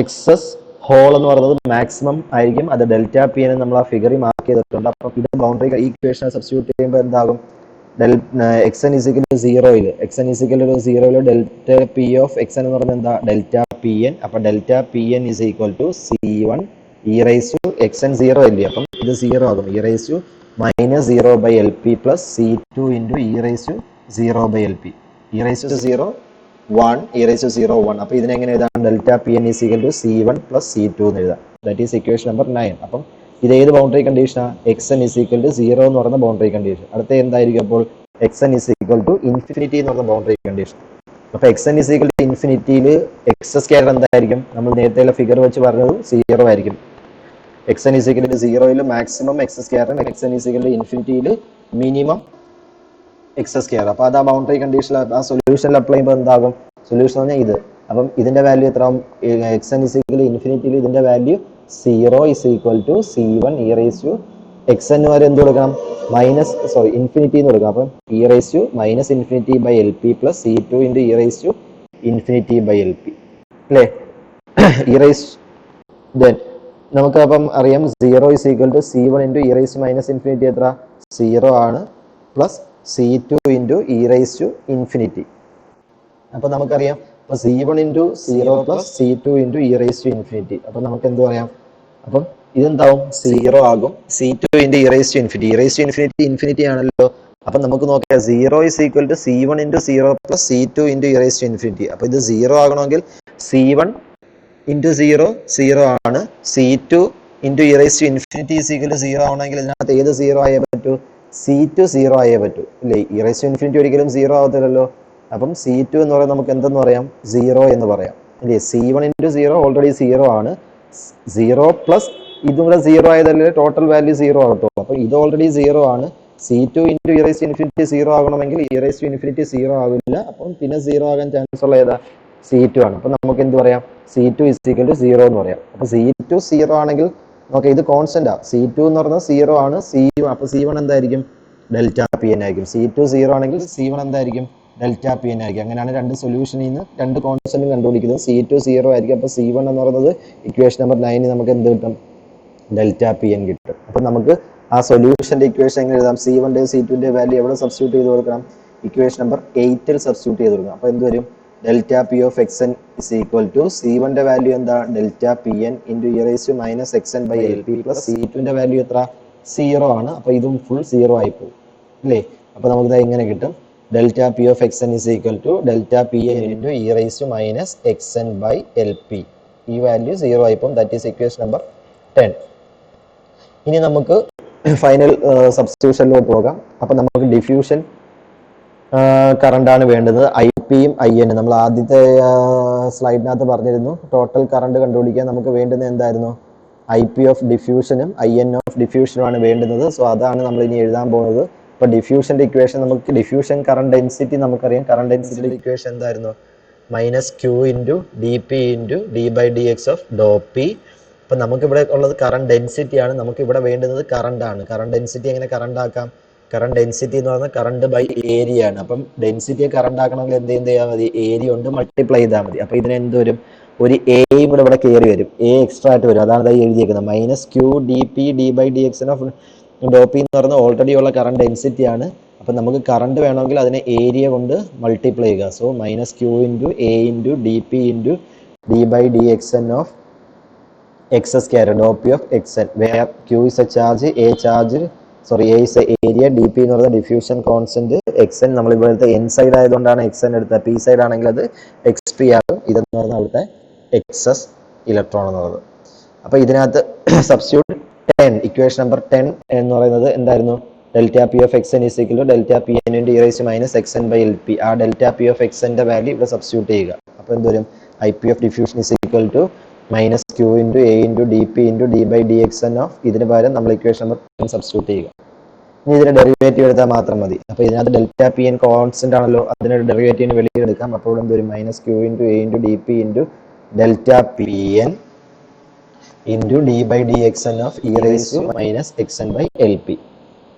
excess hole എന്ന് പറയുന്നത് മാക്സിമം ആയിരിക്കും. അത് ഡെൽറ്റ പി എൻ നമ്മൾ ആ ഫിഗറിൽ മാർക്ക് ചെയ്തിട്ടുണ്ട്. അപ്പൊ ഇത് ബൗണ്ടറി ഇക്വേഷൻ സബ്സ്റ്റിറ്റ്യൂട്ട് ചെയ്യുമ്പോൾ എന്താകും, എക്സ് എൻ ഇസിക്കൽ സീറോയിൽ delta P of x n എന്ന് പറഞ്ഞാൽ എന്താ ഡെൽറ്റ പി എൻ. അപ്പൊ delta P N is equal to C1 e raise to x n zero അല്ലേ, അപ്പം ഇത് സീറോ ആകും. E raise to minus 0/LP plus C2 into e raise to 0/LP. E raise to 0 1 e raise to 0 1. അപ്പൊ ഇതിനെങ്ങനെ എഴുതാം? Delta P N is equal to C1 plus C2 എന്ന് എഴുതാം. That is equation number 9. അപ്പം ഇത് ഏത് ബൗണ്ടറി കണ്ടീഷനാണ്? X N is equal to 0 എന്ന് പറയുന്ന ബൗണ്ടറി കണ്ടീഷൻ. അടുത്ത എന്തായിരിക്കും അപ്പോൾ? X N is equal to infinity എന്ന് പറയുന്ന ബൗണ്ടറി കണ്ടീഷൻ. അപ്പൊ x N is equal to ഇൻഫിനിറ്റിയിൽ എക്സ് സ്ക്വയർ എന്തായിരിക്കും? നമ്മൾ നേരത്തെ ഫിഗർ വെച്ച് പറഞ്ഞത് 0 ആയിരിക്കും. X N is equal to 0യിൽ maximum x square, x N is equal to ഇൻഫിനിറ്റിയിൽ മിനിമം എക്സ് സ്ക്വയർ. അപ്പൊ അത് ആ ബൗണ്ടറി കണ്ടീഷൻ ആ സൊല്യൂഷനിൽ അപ്ലൈ ചെയ്യുമ്പോൾ എന്താകും? സൊല്യൂഷൻ പറഞ്ഞാൽ ഇത്. അപ്പം ഇതിന്റെ വാല്യൂ എത്ര? X N is equal to ഇൻഫിനിറ്റിയിൽ ഇതിന്റെ value 0 is equal to C1 e raise to x n വരെ എന്ത് കൊടുക്കണം? ഇൻഫിനിറ്റി എന്ന് കൊടുക്കണം. അപ്പം e raise to minus infinity by L P plus C2 into e raise to infinity by L P അല്ലേ? ഇ റൈസ് ദെൻ നമുക്ക് അപ്പം അറിയാം 0 is equal to C1 into e raise minus infinity എത്ര? 0 ആണ് plus C2 into e raise to infinity. അപ്പൊ നമുക്കറിയാം അപ്പൊ C1 into 0 plus C2 into e raise to infinity. അപ്പൊ നമുക്ക് എന്ത് പറയാം? അപ്പം ഇതെന്താവും? 0 ആകും. C2 into e raise to infinity. E raise to infinity ആണല്ലോ. അപ്പൊ നമുക്ക് നോക്കാം 0 is equal to C1 into 0 plus C2 into e raise to infinity. അപ്പൊ ഇത് 0 ആകണമെങ്കിൽ C1 ഇൻറ്റു 0 ആണ്. C2 into e raise to infinity is equal to 0 ആവണമെങ്കിൽ ഇതിനകത്ത് ഏത് 0 ആയേ പറ്റൂ? C2 0 ആയേ പറ്റൂ അല്ലേ? ഇ റൈസ് ടു ഇൻഫിനിറ്റി ഒരിക്കലും 0 ആവത്തില്ലല്ലോ. അപ്പം C2 എന്ന് പറയുന്നത് നമുക്ക് എന്തെന്ന് പറയാം? 0 എന്ന് പറയാം അല്ലേ? C1 ഇൻറ്റു 0 ഓൾറെഡി 0 ആണ്. 0 പ്ലസ് ഇതും കൂടെ 0 ആയതല്ലേ ടോട്ടൽ വാല്യൂ 0 ആകത്തുള്ളൂ. അപ്പൊ ഇത് ഓൾറെഡി 0 ആണ്. C2 into e raise to infinity 0 ആകണമെങ്കിൽ ഇ റൈസ് ടു ഇൻഫിനിറ്റി 0 ആവില്ല. അപ്പം പിന്നെ 0 ആകാൻ ചാൻസ് ഉള്ള ഏതാ? C2 ആണ്. അപ്പൊ നമുക്ക് എന്ത് പറയാം? C2 ഇസ് ഈക്വൽ ടു 0 എന്ന് പറയാം. അപ്പൊ C2 0 ആണെങ്കിൽ നോക്കാം, ഇത് കോൺസ്റ്റന്റ് ആ. C2 എന്ന് പറഞ്ഞാൽ 0 ആണ്. അപ്പൊ C1 എന്തായിരിക്കും? ഡെൽറ്റ പി എൻ ആയിരിക്കും. C2 0 ആണെങ്കിൽ C1 എന്തായിരിക്കും? ഡെൽറ്റ പി എൻ ആയിരിക്കും. അങ്ങനെയാണ് രണ്ട് സൊല്യൂഷനിൽ നിന്ന് രണ്ട് കോൺസ്റ്റന്റും കണ്ടുപിടിക്കുന്നത്. C2 0 ആയിരിക്കും. അപ്പൊ C1 എന്ന് പറയുന്നത് ഇക്വേഷൻ നമ്പർ 9 നമുക്ക് എന്ത് കിട്ടും? ഡെൽറ്റ പി എൻ കിട്ടും. അപ്പൊ നമുക്ക് ആ സൊല്യൂഷന്റെ ഇക്വേഷൻ എങ്ങനെ എഴുതാം? C1 C2 വാല്യൂ എവിടെ സബ്സ്റ്റിറ്റ്യൂട്ട് ചെയ്ത് കൊടുക്കണം? ഇക്വേഷൻ നമ്പർ 8ൽ സബ്സ്റ്റിറ്റ്യൂട്ട് ചെയ്ത് കൊടുക്കണം. അപ്പൊ എന്ത് വരും? Delta P of x N is equal to C1 value എന്താ? Delta P N into e raise to minus x N by L P plus C2 value എത്ര? 0 ആണ്. അപ്പൊ ഇതും ഫുൾ 0 ആയി പോകും അല്ലേ? അപ്പൊ നമുക്ക് ഇങ്ങനെ കിട്ടും delta P of x N is equal to delta P N into e raise to minus x N by L P. ഈ വാല്യൂ 0 ആയി പോകും. That is equation number 10. ഇനി നമുക്ക് ഫൈനൽ സബ്സ്റ്റിറ്റ്യൂഷനിലോട്ട് പോകാം. അപ്പൊ നമുക്ക് ഡിഫ്യൂഷൻ കറണ്ട് ആണ് വേണ്ടത്. ഐ പിയും ഐ എനും നമ്മൾ ആദ്യത്തെ സ്ലൈഡിനകത്ത് പറഞ്ഞിരുന്നു. ടോട്ടൽ കറണ്ട് കണ്ടുപിടിക്കാൻ നമുക്ക് വേണ്ടുന്നത് എന്തായിരുന്നു? ഐ പി ഓഫ് ഡിഫ്യൂഷനും ഐ എൻ ഓഫ് ഡിഫ്യൂഷനും ആണ് വേണ്ടുന്നത്. സോ അതാണ് നമ്മൾ ഇനി എഴുതാൻ പോകുന്നത്. ഇപ്പൊ ഡിഫ്യൂഷന്റെ ഇക്വേഷൻ നമുക്ക് ഡിഫ്യൂഷൻ കറണ്ട് ഡെൻസിറ്റി നമുക്കറിയാം. കറണ്ട് ഡെൻസിറ്റിയുടെ ഇക്വേഷൻ എന്തായിരുന്നു? Minus Q into D P into D by D x of ഡോ പി. അപ്പൊ നമുക്ക് ഇവിടെ ഉള്ളത് കറണ്ട് ഡെൻസിറ്റി ആണ്. നമുക്ക് ഇവിടെ വേണ്ടുന്നത് കറണ്ട് ആണ്. കറണ്ട് ഡെൻസിറ്റി എങ്ങനെ കറണ്ട് ആക്കാം? കറണ്ട് ഡെൻസിറ്റി എന്ന് പറഞ്ഞാൽ കറണ്ട് ബൈ ഏരിയ ആണ്. അപ്പം ഡെൻസിറ്റിയെ കറണ്ട് ആക്കണമെങ്കിൽ എന്ത് ചെയ്യാൻ മതി? ഏരിയ കൊണ്ട് മൾട്ടിപ്ലൈ ചെയ്താൽ മതി. അപ്പൊ ഇതിന് എന്ത് വരും? ഒരു എയും കൂടെ ഇവിടെ കയറി വരും. എ എക്സ്ട്രാ ആയിട്ട് വരും. അതാണ് ഇതായി എഴുതിയേക്കുന്നത്. Minus Q D P D by D x of ഡോ പി എന്ന് പറയുന്നത് ഓൾറെഡി ഉള്ള കറണ്ട് ഡെൻസിറ്റി ആണ്. അപ്പൊ നമുക്ക് കറണ്ട് വേണമെങ്കിൽ അതിനെ ഏരിയ കൊണ്ട് മൾട്ടിപ്ലൈ ചെയ്യുക. So minus Q into A into D P into D by D x N of x square ഡോ P of x N, where Q is a charge, A is a area, D P എന്ന് പറയുന്നത് ഡിഫ്യൂഷൻ കോൺസ്റ്റന്റ്, എക്സ് എൻ നമ്മൾ ഇവിടുത്തെ എൻ സൈഡ് ആയതുകൊണ്ടാണ് എക്സ് എൻ എടുത്തത്. പി സൈഡ് ആണെങ്കിൽ അത് എക്സ് പി ആകും. ഇതെന്ന് പറഞ്ഞാൽ അവിടുത്തെ എക്സസ് ഇലക്ട്രോൺ എന്ന് പറയുന്നത്. അപ്പൊ ഇതിനകത്ത് സബ്സ്റ്റിറ്റ്യൂട്ട് 10 ഇക്വേഷൻ നമ്പർ 10 എന്ന് പറയുന്നത് എന്തായിരുന്നു? Delta P of x N is equal to delta P N into e raise to minus x N by L P. ആ ഡെൽറ്റ പി ഓഫ് എക്സ് എൻ്റെ വാല്യൂ ഇവിടെ സബ്സ്റ്റിറ്റ്യൂട്ട് ചെയ്യുക. അപ്പൊ എന്ത് വരും? I P of diffusion is equal to minus Q into A into D P into D by D x N of ഇതിന് പകരം നമ്മൾ ഇക്വേഷൻ നമ്പർ 10 സബ്സ്റ്റിറ്റ്യൂട്ട് ചെയ്യുക. ഇനി ഇതിന്റെ ഡെറിവേറ്റീവ് എടുത്താൽ മാത്രം മതി. അപ്പൊ ഇതിനകത്ത് ഡെൽറ്റ പി എൻ കോൺസ്റ്റന്റ് ആണല്ലോ, അതിന്റെ ഡെറിവേറ്റീവിന് വെളിയിൽ എടുക്കാം. അപ്പോൾ ഇവിടെ എന്ത് വരും? Minus Q into A into D P into delta P N into D by D x N of e raise to minus x N by L P.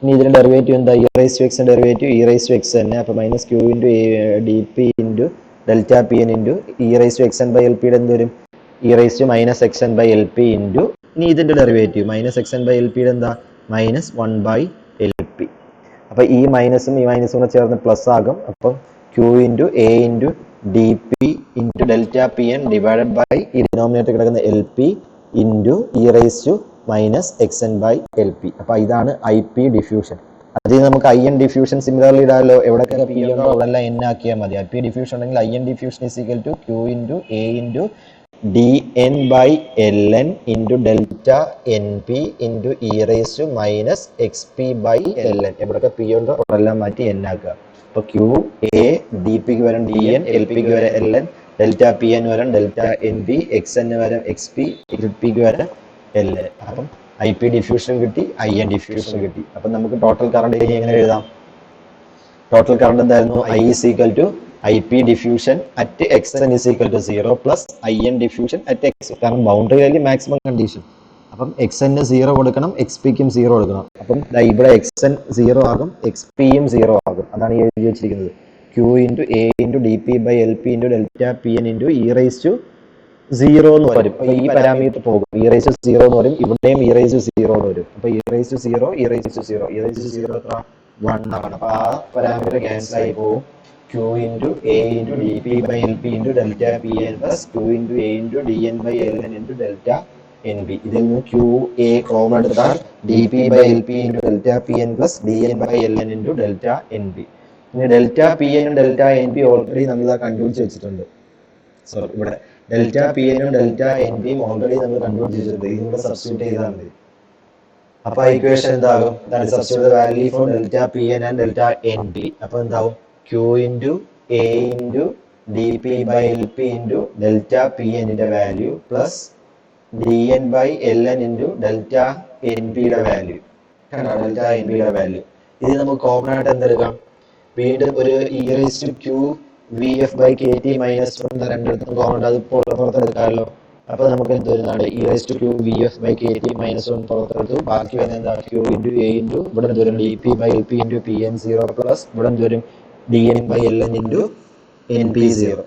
ഇനി ഇതിന്റെ ഡെറിവേറ്റീവ് എന്താ? E raise to x n derivative e raise to x n. അപ്പൊ minus Q into D P into delta P N into e raise to x N by L പിയുടെ എന്ത് വരും? E raise to minus x N by L P into ഇനി ഇതിന്റെ derivative minus x N by L പിയുടെ എന്താ? Minus 1 by L P. അപ്പോൾ ഈ മൈനസും കൂടെ ചേർന്ന് പ്ലസ് ആകും. അപ്പം Q into A into D P into delta P N divided by ഈ ഡിനോമിനേറ്റർ കിടക്കുന്ന L P into e raise to minus x N by L P. അപ്പോൾ ഇതാണ് ഐ പി ഡിഫ്യൂഷൻ. അതിൽ നമുക്ക് ഐ എൻ ഡിഫ്യൂഷൻ സിമിലർലി ഇടാമല്ലോ. എവിടെയൊക്കെ പി ഉണ്ടോ അവിടെല്ലാം എൻ ആക്കിയാൽ മതി. ഐ പി ഡിഫ്യൂഷൻ ഉണ്ടെങ്കിൽ I N diffusion is equal to Q into A into D N by L N into delta N P into e raise to minus x P by L N. എവിടെയൊക്കെ പി ഉണ്ടോ അവിടെല്ലാം മാറ്റി എൻ ആക്കുക. അപ്പോൾ ക്യൂ എ ഡി പിക്ക് വരും ഡി എൻ, എൽ പിക്ക് വരെ L N, delta P N വരും delta N P, x n വരും എക്സ് പി, എൽ പിക്ക് വരെ എൽ എൻ. അപ്പം ഐ പി ഡിഫ്യൂഷൻ കിട്ടി, ഐ എൻ ഡിഫ്യൂഷൻ കിട്ടി. അപ്പം നമുക്ക് ടോട്ടൽ കറണ്ട് എങ്ങനെ എഴുതാം? ടോട്ടൽ കറണ്ട് എന്തായിരുന്നു? I is equal to I P diffusion at X N is equal to 0 plus I N diffusion at x. കാരണം ബൗണ്ടറി വാല്യൂ മാക്സിമം കണ്ടീഷൻ. അപ്പം എക്സ് എന് 0 കൊടുക്കണം, എക്സ് പിക്കും 0 കൊടുക്കണം. അപ്പം ഇവിടെ എക്സ് എൻ 0 ആകും, എക്സ് പിയും 0 ആകും. അതാണ് ഈ എഴുതി വെച്ചിരിക്കുന്നത്. Q into A into D P by L P into delta P N into e raise to 0 എന്ന് വരും. അപ്പൊ ഈ പാരാമീറ്റർ പോകും, ഇ റൈസ് ടു 0 എന്ന് വരും. ഇവിടെയും ഇ റൈസ് ടു 0 എന്ന് വരും. അപ്പൊ e raise to 0, e raise to 0, e raise to 0 എത്ര? 1 ആണ്. അപ്പൊ ആ പാരാമീറ്റർ ക്യാൻസൽ ആയി പോകും. Q into A into D P by L P into delta P N plus Q into A into D N by L N into delta N B. ഇതിൽ നിന്ന് ക്യൂ എ കോമൺ എടുത്താൽ D P by L P into delta P N plus D N by L N into delta N B. ഇനി ഡെൽറ്റ പി എനും ഡെൽറ്റ എൻ ബി ഓൾറെഡി നമ്മൾ കണ്ടുപിടിച്ച് വെച്ചിട്ടുണ്ട്. സോറി, ഇവിടെ ഡെൽറ്റ പി എനും ഡെൽറ്റ എൻ ബിയും ഓൾറെഡി നമ്മൾ കണ്ടുപിടിച്ച് വെച്ചിട്ടുണ്ട്. ഇതിലൂടെ സബ്സ്റ്റിറ്റ്യൂട്ട് ചെയ്താൽ മതി. അപ്പൊ ഇക്വേഷൻ എന്താകും? Substitute value for delta P N and delta N B. അപ്പൊ എന്താവും? Q into A into D P by L P into delta P എന്നിന്റെ value plus D N by L N into delta N പിയുടെ വാല്യൂ. കണ്ടോ? ഡെൽറ്റ എൻ പിയുടെ വാല്യൂ. ഇത് നമുക്ക് കോമൺ ആയിട്ട് എന്തെടുക്കാം? വീണ്ടും ഒരു e raise to Q V F by K T minus 1 രണ്ടിടത്തും കോമൺ അത് പുറത്തെടുക്കാമല്ലോ. അപ്പൊ നമുക്ക് എന്ത് വരുന്നതാണ്? E raise to Q V F by K T minus 1 പുറത്തെടുത്തു. ബാക്കി വരുന്നത് എന്താ? ക്യൂ ഇൻറ്റു എ ഇൻറ്റു ഇവിടെ എന്ത് വരും? D P by L P into P N 0 plus ഇവിടെ എന്ത് വരും? D N by L N into N P 0.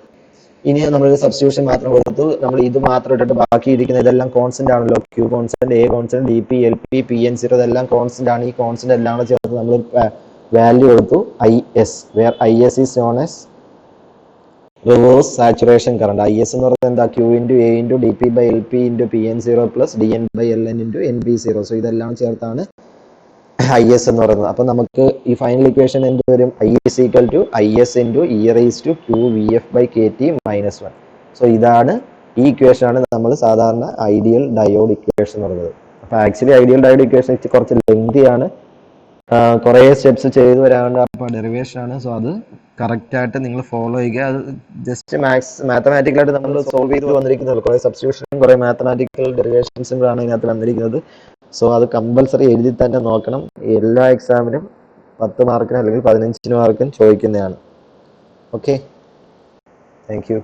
ഇനി നമ്മൾ സബ്സ്റ്റിറ്റ്യൂഷൻ മാത്രം കൊടുത്തു. നമ്മൾ ഇത് മാത്രം ഇട്ടിട്ട് ബാക്കി ഇരിക്കുന്ന ഇതെല്ലാം കോൺസ്റ്റന്റ് ആണല്ലോ. Q constant, A constant, D P, L P, P N 0 ഇതെല്ലാം കോൺസ്റ്റന്റ് ആണ്. ഈ കോൺസ്റ്റന്റ് എല്ലാം കൂടെ ചേർത്ത് നമ്മൾ വാല്യൂ കൊടുത്തു I S, where I S is known as reverse saturation current. I S എന്ന് പറയുന്നത് എന്താ? Q into A into D P by L P into P N 0 plus D N by L N into N P 0. So ഇതെല്ലാം ചേർത്താണ് ഐ എസ് എന്ന് പറയുന്നത്. അപ്പൊ നമുക്ക് ഈ ഫൈനൽ ഇക്വേഷൻ എന്ത് വരും? I S equal to I S into e raise to Q V F by K T minus 1. So ഇതാണ് ഈ ഇക്വേഷൻ ആണ് നമ്മൾ സാധാരണ ഐഡിയൽ ഡയോഡ് ഇക്വേഷൻ എന്ന് പറയുന്നത്. അപ്പൊ ആക്ച്വലി ഐഡിയൽ ഡയോഡ് ഇക്വേഷൻ കുറച്ച് ലെങ്തി ആണ്, കുറേ സ്റ്റെപ്സ് ചെയ്തു വരാണ്ട്. അപ്പോൾ ഡെറിവേഷൻ ആണ്. സോ അത് കറക്റ്റായിട്ട് നിങ്ങൾ ഫോളോ ചെയ്യുക. അത് ജസ്റ്റ് മാത്തമാറ്റിക്കലായിട്ട് നമ്മൾ സോൾവ് ചെയ്ത് വന്നിരിക്കുന്നത്. കുറേ സബ്സ്റ്റിറ്റ്യൂഷനും കുറേ മാത്തമാറ്റിക്കൽ ഡെറിവേഷൻസും ആണ് ഇതിനകത്ത് വന്നിരിക്കുന്നത്. സോ അത് കമ്പൽസറി എഴുതി തന്നെ നോക്കണം. എല്ലാ എക്സാമിനും 10 മാർക്കിന് അല്ലെങ്കിൽ 15 മാർക്കിന് ചോദിക്കുന്നതാണ്. Okay, thank you.